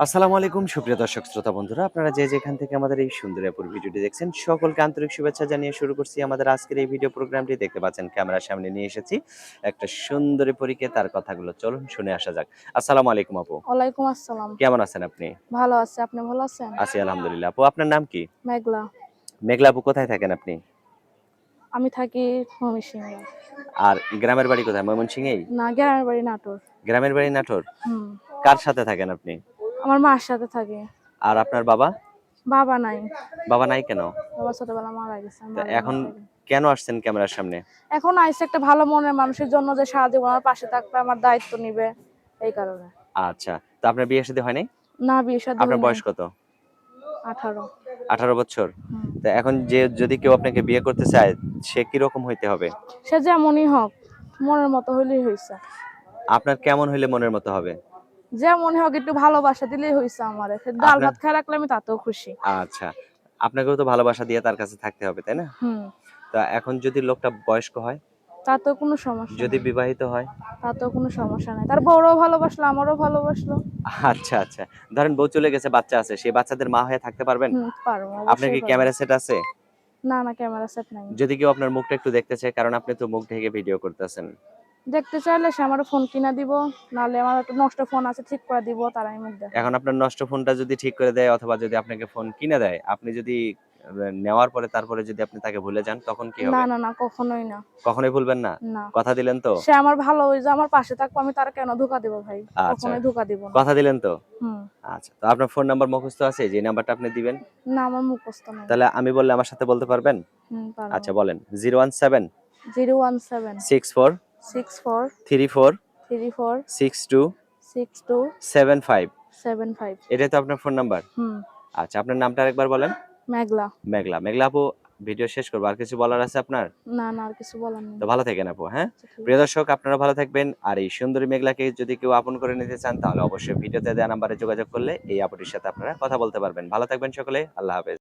আসসালামু আলাইকুম সুপ্রিয় দর্শক শ্রোতা বন্ধুরা, আপনারা যে যেখান থেকে আমাদের এই সুন্দর অ্যাপুর ভিডিওটি দেখছেন সকলকে আন্তরিক শুভেচ্ছা জানিয়ে শুরু করছি আমাদের আজকের এই ভিডিও প্রোগ্রামটি। দেখতে পাচ্ছেন ক্যামেরার সামনে নিয়ে এসেছি একটা সুন্দরী পরীকে, তার কথাগুলো চলুন শুনে আসা যাক। আসসালামু আলাইকুম আপু, ওয়ালাইকুম আসসালাম। কেমন আছেন আপনি? ভালো আছি। আপনি ভালো আছেন? আছি আলহামদুলিল্লাহ। আপু আপনার নাম কি? মেঘলা। মেঘলা আপু, কোথায় থাকেন আপনি? আমি থাকি ময়মনসিংহে। আর গ্রামের বাড়ি কোথায়? ময়মনসিংহেই? না, গ্রামের বাড়ি নাটোর। গ্রামের বাড়ি নাটোর? হুম। কার সাথে থাকেন আপনি? আমার মার সাথে থাকি। আর আপনার বাবা? বাবা নাই। বাবা নাই কেন? বাবা ছোটবেলা মারা গেছে। তো মারা এখন যাওয়ার পরে। কেন আসছেন ক্যামেরার সামনে? এখন আইছে একটা ভালো মনের মানুষের জন্য, যে সারা জীবন আমার পাশে থাকবে, আমার দায়িত্ব নিবে, এই কারণে। আচ্ছা, তো আপনার বিয়ে শাদী হয় নাই? না, বিয়ে শাদী আপনার হয় নাই। বয়স কত? 18। 18 বছর? হুম। তো এখন যে যদি কেউ আপনাকে বিয়ে করতে চায়, সে কিরকম হইতে হবে? সে যেমনই হোক, মনের মতো হইলেই হইছে। আপনার কেমন হইলে মনের মতো হবে? যেমনই হোক, একটু ভালোবাসা দিলেই হইছে আমারে। সে ডাল আপনার ভাত খাইয়া রাখলে আমি তাতেও খুশি। আচ্ছা, আপনাকেও তো ভালোবাসা দিয়ে তার কাছে থাকতে হবে, তাই না? হুম। তা এখন যদি লোকটা বয়স্ক হয়, তাতেও কোনো সমস্যা যদি নাই। বিবাহিত হয়? তাতেও কোনো সমস্যা নাই। তার বউরাও ভালোবাসলো, আমারও ভালোবাসলো। আচ্ছা, আচ্ছা। ধরেন বউ চলে গেছে, বাচ্চা আছে, সেই বাচ্চাদের মা হয়ে থাকতে পারবেন? পারবো, আপনার অবশ্যই কি পারবো। ক্যামেরা সেট আছে? না, না, ক্যামেরা সেট নাই। যদি কেউ আপনার মুখটা একটু দেখতে চায়, কারণ আপনি তো মুখ ঢেকে ভিডিও করতেছেন। দেখতে চাইলে সে আমারও ফোন কিনা দিব, নাহলে আমার একটা নষ্ট ফোন আছে, ঠিক করে দিব, তারাই মুখ দেখাবো। এখন আপনার নষ্ট ফোনটা যদি ঠিক করে দেয় অথবা যদি আপনাকে ফোন কিনে দেয়, আপনি যদি নেওয়ার পরে তারপরে যদি আপনি তাকে ভুলে যান, তখন কি না, হবে? না, না, কখনোই না। কখনোই ভুলবেন না? না। কথা দিলেন তো? সে আমার ভালো, ওই যে আমার পাশে থাকবো, আমি তার কেন ধোঁকা দিব ভাই? আচ্ছা, কখনোই ধোঁকা দিব না। কথা দিলেন তো? হুম। আচ্ছা। তো আপনার ফোন নাম্বার মুখস্থ আছে যে নাম্বারটা আপনি দিবেন? না, আমার মুখস্থ নাই। তাহলে আমি বললে আমার সাথে বলতে পারবেন? পারবো। আচ্ছা বলেন। 017 017 64 64 34 34 62 62 75। 75। এটাই তো আপনার ফোন নাম্বার? হুম। আচ্ছা, আপনার নামটা আরেকবার বলেন। মেঘলা। মেঘলা। মেঘলা আপু, ভিডিও শেষ করব। আর কিছু বলার আছে আপনার? না, না, আর কিছু বলার নেই। তো ভালো থাকেন আপু, হ্যাঁ? আচ্ছা, ঠিক প্রিয় আছে। দর্শক, আপনারা ভালো থাকবেন। আর এই সুন্দরী মেঘলাকে যদি কেউ আপন করে নিতে চান, তাহলে অবশ্যই ভিডিওতে দেওয়া নাম্বারে যোগাযোগ করলে এই আপুটির সাথে আপনারা কথা বলতে পারবেন। ভালো থাকবেন সকলে। আল্লাহ হাফেজ।